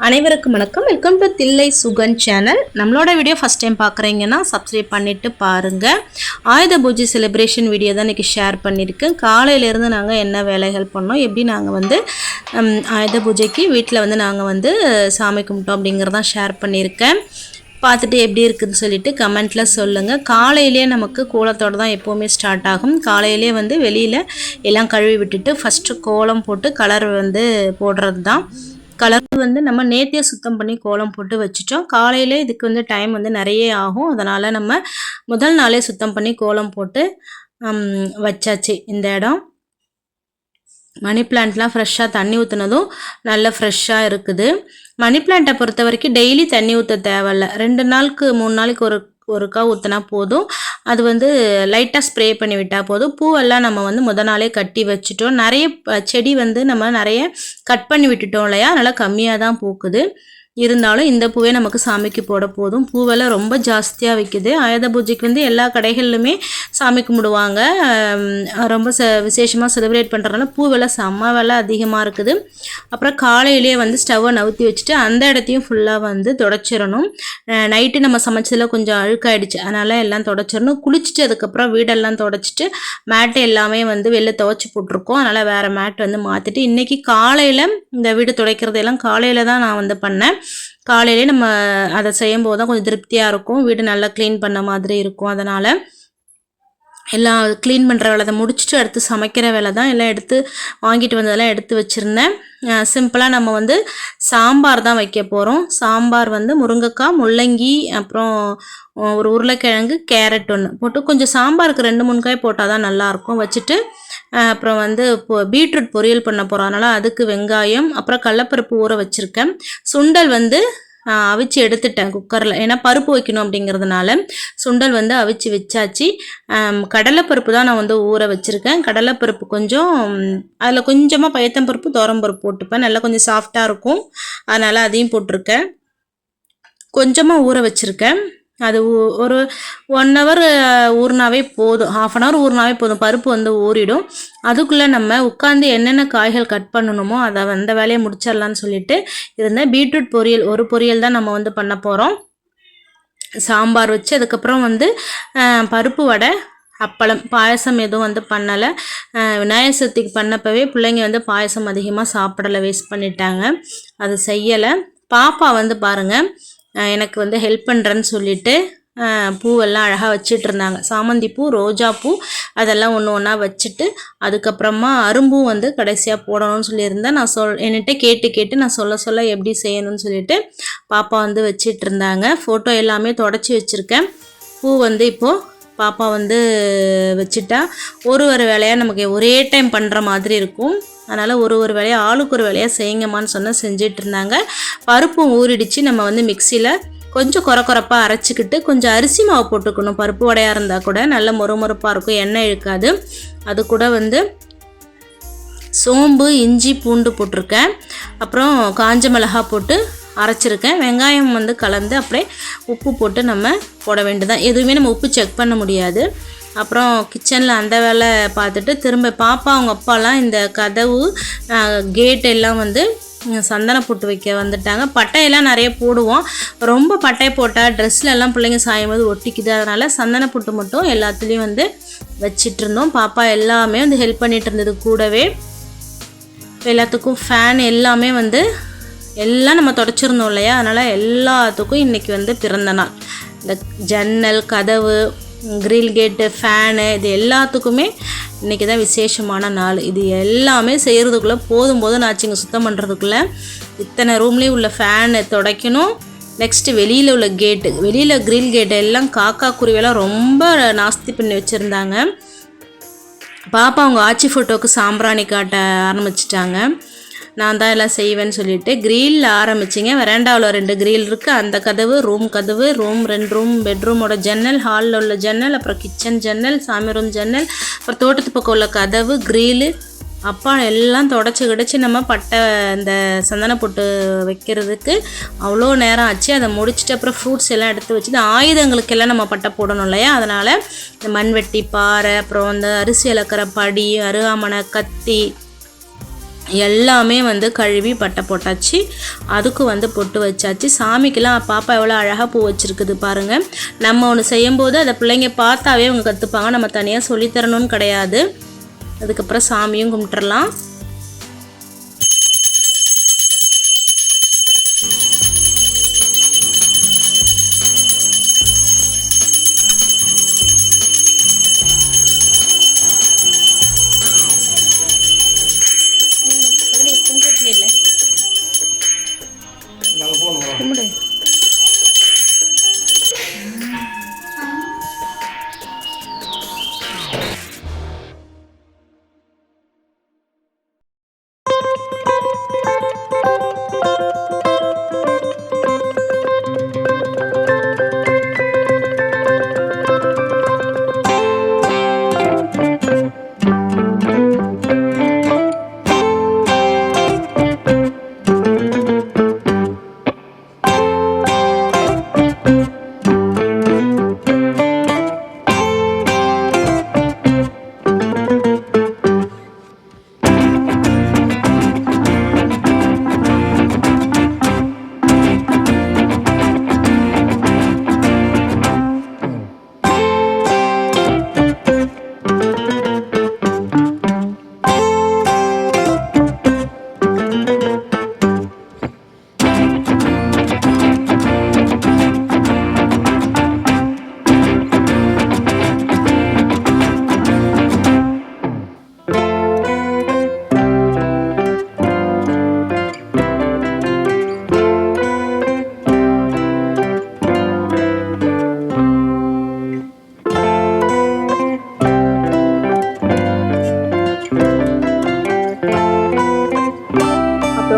அனைவருக்கும் வணக்கம். Welcome to Thillai Sugan channel. நம்மளோட வீடியோ ஃபஸ்ட் டைம் பார்க்குறீங்கன்னா சப்ஸ்கிரைப் பண்ணிவிட்டு பாருங்கள். ஆயுத பூஜை செலிப்ரேஷன் வீடியோ தான் இன்றைக்கி ஷேர் பண்ணியிருக்கேன். காலையிலேருந்து நாங்கள் என்ன வேலைகள் பண்ணோம், எப்படி நாங்கள் வந்து ஆயுத பூஜைக்கு வீட்டில் வந்து நாங்கள் வந்து சாமி கும்பிட்டோம் அப்படிங்கிறதான் ஷேர் பண்ணியிருக்கேன். பார்த்துட்டு எப்படி இருக்குதுன்னு சொல்லிட்டு கமெண்ட்டில் சொல்லுங்கள். காலையிலே நமக்கு கோலத்தோடு தான் எப்போவுமே ஸ்டார்ட் ஆகும். காலையிலே வந்து வெளியில் எல்லாம் கழுவி விட்டுட்டு ஃபஸ்ட்டு கோலம் போட்டு கலர் வந்து போடுறது தான். கலர் வந்து நம்ம நேத்தியே சுத்தம் பண்ணி கோலம் போட்டு வச்சுட்டோம். காலையிலே இதுக்கு வந்து டைம் வந்து நிறைய ஆகும். அதனால் நம்ம முதல் நாளே சுத்தம் பண்ணி கோலம் போட்டு வச்சாச்சு. இந்த இடம் மணி பிளான்ட்லாம் ஃப்ரெஷ்ஷாக தண்ணி ஊற்றுனதும் நல்லா ஃப்ரெஷ்ஷாக இருக்குது. மணி பிளான்ட்டை பொறுத்த வரைக்கும் டெய்லி தண்ணி ஊற்ற தேவையில்ல. 2 நாளுக்கு 3 நாளைக்கு ஒருக்கா ஊற்றினா போதும். அது வந்து லைட்டாக ஸ்ப்ரே பண்ணி விட்டால் போதும். பூவெல்லாம் நம்ம வந்து முத நாளே கட்டி வச்சுட்டோம். நிறைய செடி வந்து நம்ம நிறைய கட் பண்ணி விட்டுட்டோம் இல்லையா, அதனால் கம்மியாக தான் பூக்குது. இருந்தாலும் இந்த பூவே நமக்கு சாமிக்கு போட போதும். பூவெல்லாம் ரொம்ப ஜாஸ்தியாக விற்கிது. ஆயுத பூஜைக்கு வந்து எல்லா கடைகள்லையுமே சாமி கும்பிடுவாங்க. ரொம்ப விசேஷமாக செலிப்ரேட் பண்ணுறதுனால பூவெல்லாம் செம்ம விலை அதிகமாக இருக்குது. அப்புறம் காலையிலேயே வந்து ஸ்டவ்வை நவுத்தி வச்சுட்டு அந்த இடத்தையும் ஃபுல்லாக வந்து தொடச்சிடணும். நைட்டு நம்ம சமைச்சதில் கொஞ்சம் அழுக்காயிடுச்சு, அதனால் எல்லாம் தொடச்சிடணும். குளிச்சுட்டு அதுக்கப்புறம் வீடெல்லாம் தொடச்சிட்டு மேட்டை எல்லாமே வந்து வெளில துவைச்சி போட்டிருக்கோம். அதனால் வேறு மேட் வந்து மாற்றிட்டு இன்றைக்கி காலையில் இந்த வீடு துடைக்கிறதெல்லாம் காலையில் தான் நான் வந்து பண்ணேன். காலையிலே நம்ம அதை செய்யும்போது தான் கொஞ்சம் திருப்தியாக இருக்கும். வீடு நல்லா க்ளீன் பண்ண மாதிரி இருக்கும். அதனால் எல்லாம் க்ளீன் பண்ணுற வேலை தான் முடிச்சுட்டு அடுத்து சமைக்கிற வேலை தான். எல்லாம் எடுத்து வாங்கிட்டு வந்ததெல்லாம் எடுத்து வச்சுருந்தேன். சிம்பிளாக நம்ம வந்து சாம்பார் தான் வைக்க போகிறோம். சாம்பார் வந்து முருங்கைக்காய், முள்ளங்கி, அப்புறம் ஒரு உருளைக்கிழங்கு, கேரட் ஒன்று போட்டு கொஞ்சம் சாம்பாருக்கு 2-3 காய் போட்டால் தான் நல்லாயிருக்கும். வச்சுட்டு அப்புறம் வந்து பீட்ரூட் பொரியல் பண்ண போகிறோம். அதனால் அதுக்கு வெங்காயம், அப்புறம் கடலைப்பருப்பு ஊற வச்சுருக்கேன். சுண்டல் வந்து அவிச்சு எடுத்துட்டேன் குக்கரில், ஏன்னா பருப்பு வைக்கணும் அப்படிங்கிறதுனால சுண்டல் வந்து அவிச்சு வச்சாச்சு. கடலைப்பருப்பு தான் நான் வந்து ஊற வச்சுருக்கேன். கடலைப்பருப்பு கொஞ்சம், அதில் கொஞ்சமாக பயத்தம்பருப்பு, துவரம்பருப்பு போட்டுப்பேன். நல்லா கொஞ்சம் சாஃப்டாக இருக்கும், அதனால் அதையும் போட்டிருக்கேன். கொஞ்சமாக ஊற வச்சுருக்கேன். அது ஒரு 1 hour ஊறினாவே போதும், 1/2 hour ஊறினாவே போதும். பருப்பு வந்து ஊறிடும். அதுக்குள்ளே நம்ம உட்காந்து என்னென்ன காய்கள் கட் பண்ணணுமோ அதை அந்த வேலையை முடிச்சிடலான்னு சொல்லிட்டு இருந்தேன். பீட்ரூட் பொரியல், ஒரு பொரியல் தான் நம்ம வந்து பண்ண போகிறோம். சாம்பார் வச்சு அதுக்கப்புறம் வந்து பருப்பு வடை, அப்பளம், பாயசம் எதுவும் வந்து பண்ணலை. விநாயகர் சதுர்த்திக்கு பண்ணப்பவே பிள்ளைங்க வந்து பாயசம் அதிகமாக சாப்பிடலை, வேஸ்ட் பண்ணிட்டாங்க, அது செய்யலை. பாப்பா வந்து பாருங்கள் எனக்கு வந்து ஹெல்ப் பண்ணுறேன்னு சொல்லிட்டு பூவெல்லாம் அழகாக வச்சிட்டு இருந்தாங்க. சாமந்தி பூ, ரோஜா பூ அதெல்லாம் ஒன்று ஒன்றா வச்சுட்டு அதுக்கப்புறமா அரும்பும் வந்து கடைசியாக போடணும்னு சொல்லியிருந்தேன். என்கிட்ட கேட்டு நான் சொல்ல எப்படி செய்யணும்னு சொல்லிட்டு பாப்பா வந்து வச்சிட்டு இருந்தாங்க. ஃபோட்டோ எல்லாமே தொடச்சி வச்சுருக்கேன். பூ வந்து இப்போது பாப்பா வந்து வச்சுட்டா ஒரு வேலையாக நமக்கு ஒரே டைம் பண்ணுற மாதிரி இருக்கும். அதனால் ஒரு வேலையாக ஆளுக்கு ஒரு வேலையாக செய்யுங்கம்மான்னு சொன்னால் செஞ்சிட்டு இருந்தாங்க. பருப்பும் ஊறிடுச்சு. நம்ம வந்து மிக்சியில் கொஞ்சம் கொரப்பாக அரைச்சிக்கிட்டு கொஞ்சம் அரிசி மாவு போட்டுக்கணும். பருப்பு வடையாக இருந்தால் கூட நல்ல மொறுமொறுப்பாக இருக்கும், எண்ணெய் இழுக்காது. அது கூட வந்து சோம்பு, இஞ்சி, பூண்டு போட்டிருக்கேன். அப்புறம் காஞ்ச மிளகா போட்டு அரைச்சிருக்கேன். வெங்காயம் வந்து கலந்து அப்படியே உப்பு போட்டு நம்ம போட வேண்டியதான். எதுவுமே நம்ம உப்பு செக் பண்ண முடியாது. அப்புறம் கிச்சனில் அந்த வேலை பார்த்துட்டு திரும்ப பாப்பா அவங்க அப்பாலாம் இந்த கதவு கேட் எல்லாம் வந்து சந்தன போட்டு வைக்க வந்துட்டாங்க. பட்டையெல்லாம் நிறைய போடுவோம். ரொம்ப பட்டை போட்டால் ட்ரெஸ்லெல்லாம் பிள்ளைங்க சாயும் போது ஒட்டிக்குது. அதனால் சந்தன போட்டு மட்டும் எல்லாத்துலேயும் வந்து வச்சிட்டு இருந்தோம். பாப்பா எல்லாமே வந்து ஹெல்ப் பண்ணிகிட்டு இருந்தது. கூடவே எல்லாத்துக்கும் ஃபேன் எல்லாமே வந்து எல்லாம் நம்ம தொடச்சிருந்தோம் இல்லையா, அதனால் எல்லாத்துக்கும் இன்றைக்கி வந்து பிறந்த நாள். இந்த ஜன்னல், கதவு, கிரில் கேட்டு, ஃபேனு இது எல்லாத்துக்குமே இன்றைக்கி தான் விசேஷமான நாள். இது எல்லாமே செய்கிறதுக்குள்ளே போதும் ஆச்சுங்க. சுத்தம் பண்ணுறதுக்குள்ளே இத்தனை ரூம்லேயும் உள்ள ஃபேனை துடைக்கணும். நெக்ஸ்ட்டு வெளியில் உள்ள கேட்டு, வெளியில் கிரில் கேட்டு எல்லாம் காக்கா குருவியெல்லாம் ரொம்ப நாஸ்தி பண்ணி வச்சுருந்தாங்க. பாப்பா அவங்க ஆச்சி ஃபோட்டோவுக்கு சாம்பிராணி காட்ட ஆரம்பிச்சிட்டாங்க. நான் தான் எல்லாம் செய்வேன்னு சொல்லிட்டு கிரில் ஆரம்பிச்சிங்க. வெராண்டாவில் 2 கிரில் இருக்குது. அந்த கதவு, ரூம் கதவு, 2 ரூம், பெட்ரூமோட ஜன்னல், ஹாலில் உள்ள ஜன்னல், அப்புறம் கிச்சன் ஜன்னல், சாமி ரூம் ஜன்னல், அப்புறம் தோட்டத்து பக்கம் உள்ள கதவு, கிரிலு, அப்பா எல்லாம் தொடச்சி நம்ம பட்டை இந்த சந்தன போட்டு வைக்கிறதுக்கு அவ்வளோ நேரம் ஆச்சு. அதை முடிச்சுட்டு அப்புறம் ஃப்ரூட்ஸ் எல்லாம் எடுத்து வச்சுட்டு ஆயுதங்களுக்கெல்லாம் நம்ம பட்டை போடணும் இல்லையா, அதனால் இந்த மண்வெட்டி, பாறை, அப்புறம் இந்த அரிசி இலக்கிற படி, அருகாமனை, கத்தி எல்லாமே வந்து கழுவி பட்டை போட்டாச்சு. அதுக்கு வந்து பொட்டு வச்சாச்சு. சாமிக்கெல்லாம் பாப்பா எவ்வளோ அழகாக பூ வச்சுருக்குது பாருங்கள். நம்ம ஒன்று செய்யும்போது அதை பிள்ளைங்க பார்த்தாவே அவங்க கற்றுப்பாங்க. நம்ம தனியாக சொல்லித்தரணும்னு கிடையாது. அதுக்கப்புறம் சாமியும் கும்பிட்டுறலாம். கும்பிடு.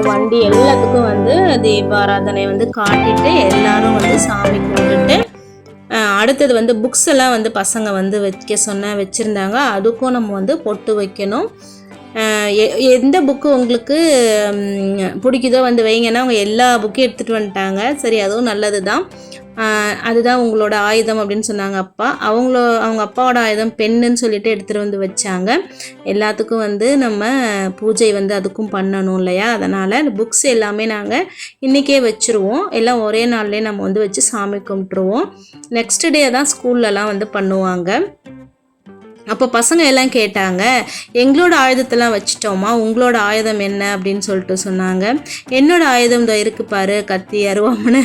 வண்டி எல்லாத்துக்கும் வந்து தீபாராதனை வந்து காட்டிட்டு எல்லாரும் வந்து சாமி கும்பிட்டுட்டு அடுத்தது வந்து புக்ஸ் எல்லாம் வந்து பசங்க வந்து வச்சுருந்தாங்க. அதுக்கும் நம்ம வந்து பொட்டு வைக்கணும். எந்த புக்கு உங்களுக்கு பிடிக்குதோ வந்து வைங்கன்னா அவங்க எல்லா புக்கையும் எடுத்துகிட்டு வந்துட்டாங்க. சரி, அதுவும் நல்லது தான். அதுதான் உங்களோட ஆயுதம் அப்படின்னு சொன்னாங்க அப்பா. அவங்க அப்பாவோட ஆயுதம் பெண்ணுன்னு சொல்லிட்டு எடுத்துகிட்டு வந்து வச்சாங்க. எல்லாத்துக்கும் வந்து நம்ம பூஜை வந்து அதுக்கும் பண்ணணும் இல்லையா? அதனால் இந்த புக்ஸ் எல்லாமே நாங்கள் இன்றைக்கே வச்சுருவோம். எல்லாம் ஒரே நாள்லேயே நம்ம வந்து வச்சு சாமி கும்பிட்ருவோம். நெக்ஸ்ட் டே தான் ஸ்கூல்லலாம் வந்து பண்ணுவாங்க. அப்போ பசங்க எல்லாம் கேட்டாங்க, எங்களோட ஆயுதத்தெல்லாம் வச்சிட்டோமா, உங்களோட ஆயுதம் என்ன அப்படின்னு சொல்லிட்டு சொன்னாங்க. என்னோட ஆயுதம் தான் இருக்குது பாரு, கத்தி அருவாமனை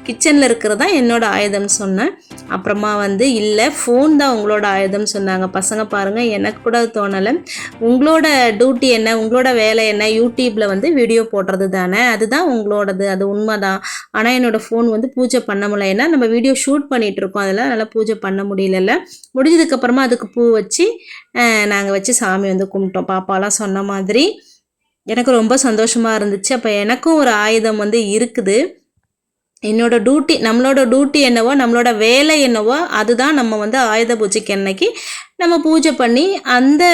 கிச்சனில் இருக்கிறது தான் என்னோட ஆயுதம்னு சொன்னேன். அப்புறமா வந்து இல்லை, ஃபோன் தான் உங்களோட ஆயுதம்னு சொன்னாங்க. பசங்க பாருங்கள், எனக்கு கூட தோணலை. உங்களோட டியூட்டி என்ன, உங்களோட வேலை என்ன, யூடியூப்பில் வந்து வீடியோ போடுறது தானே, அதுதான் உங்களோடது, அது உண்மை தான். ஆனால் என்னோடய ஃபோன் வந்து பூஜை பண்ண முடியல. ஏன்னா நம்ம வீடியோ ஷூட் பண்ணிகிட்ருக்கோம், அதெல்லாம் நல்லா பூஜை பண்ண முடியல. முடிஞ்சதுக்கப்புறமா அதுக்கு பூ வச்சு நாங்கள் வச்சு சாமி வந்து கும்பிட்டோம். பாப்பாலாம் சொன்ன மாதிரி எனக்கு ரொம்ப சந்தோஷமாக இருந்துச்சு. அப்போ எனக்கும் ஒரு ஆயுதம் வந்து இருக்குது. என்னோட டியூட்டி, நம்மளோட டியூட்டி என்னவோ, நம்மளோட வேலை என்னவோ, அதுதான் நம்ம வந்து ஆயுத பூஜைக்கு அன்னைக்கு நம்ம பூஜை பண்ணி அந்த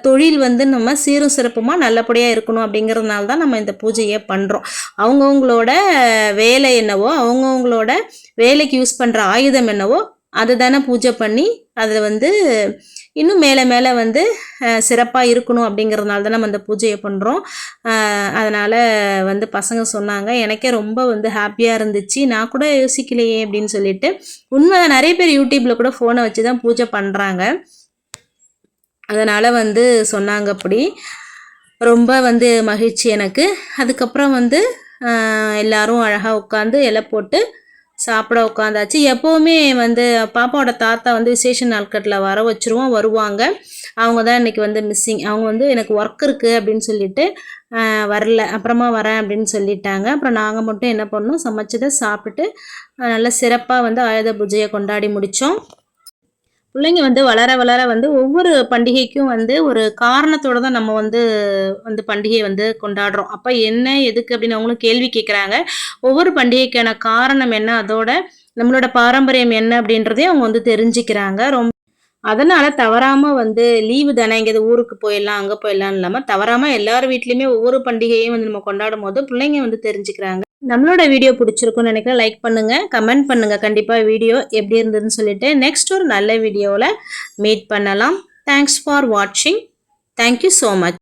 தொழில் வந்து நம்ம சீரும் சிறப்புமாக நல்லபடியாக இருக்கணும். அப்படிங்கிறதுனால தான் நம்ம இந்த பூஜையை பண்ணுறோம். அவங்கவுங்களோட வேலை என்னவோ, அவங்கவுங்களோட வேலைக்கு யூஸ் பண்ணுற ஆயுதம் என்னவோ அதை தானே பூஜை பண்ணி அதில் வந்து இன்னும் மேலே மேலே வந்து சிறப்பாக இருக்கணும். அப்படிங்கிறதுனால தான் நம்ம அந்த பூஜையை பண்ணுறோம். அதனால் வந்து பசங்க சொன்னாங்க, எனக்கே ரொம்ப வந்து ஹாப்பியாக இருந்துச்சு. நான் கூட யோசிக்கலையே அப்படின்னு சொல்லிட்டு. உண்மை, நிறைய பேர் யூடியூப்பில் கூட ஃபோனை வச்சு தான் பூஜை பண்ணுறாங்க. அதனால் வந்து சொன்னாங்க. அப்படி ரொம்ப வந்து மகிழ்ச்சி எனக்கு. அதுக்கப்புறம் வந்து எல்லோரும் அழகாக உட்காந்து இலை போட்டு சாப்பிட உட்காந்தாச்சு. எப்போவுமே வந்து பாப்பாவோட தாத்தா வந்து விசேஷ நாட்களில் வர வச்சுருவோம், வருவாங்க. அவங்க தான் இன்றைக்கி வந்து மிஸ்ஸிங். அவங்க வந்து எனக்கு ஒர்க் இருக்குது அப்படின்னு சொல்லிட்டு வரல, அப்புறமா வரேன் அப்படின்னு சொல்லிட்டாங்க. அப்புறம் நாங்கள் மட்டும் என்ன பண்ணோம், சமைச்சதை சாப்பிட்டுட்டு நல்லா சிறப்பாக வந்து ஆயுத பூஜையை கொண்டாடி முடித்தோம். பிள்ளைங்க வந்து வளர வளர வந்து ஒவ்வொரு பண்டிகைக்கும் வந்து ஒரு காரணத்தோடு தான் நம்ம வந்து பண்டிகையை வந்து கொண்டாடுறோம். அப்போ என்ன எதுக்கு அப்படின்னு அவங்களும் கேள்வி கேட்குறாங்க. ஒவ்வொரு பண்டிகைக்கான காரணம் என்ன, அதோட நம்மளோட பாரம்பரியம் என்ன அப்படின்றதையும் அவங்க வந்து தெரிஞ்சுக்கிறாங்க. ரொம்ப அதனால் தவறாமல் வந்து லீவு தானே, எங்கேயாவது ஊருக்கு போயிடலாம், அங்கே போயிடலாம் இல்லாமல் தவறாமல் எல்லார் வீட்லேயுமே ஒவ்வொரு பண்டிகையும் வந்து நம்ம கொண்டாடும் போது பிள்ளைங்க வந்து தெரிஞ்சுக்கிறாங்க. நம்மளோட வீடியோ பிடிச்சிருக்குன்னு நினைக்கிறேன். லைக் பண்ணுங்கள், கமெண்ட் பண்ணுங்கள். கண்டிப்பாக வீடியோ எப்படி இருந்ததுன்னு சொல்லிட்டு நெக்ஸ்ட் ஒரு நல்ல வீடியோவில் மீட் பண்ணலாம். தேங்க்ஸ் ஃபார் வாட்சிங். Thank you so much.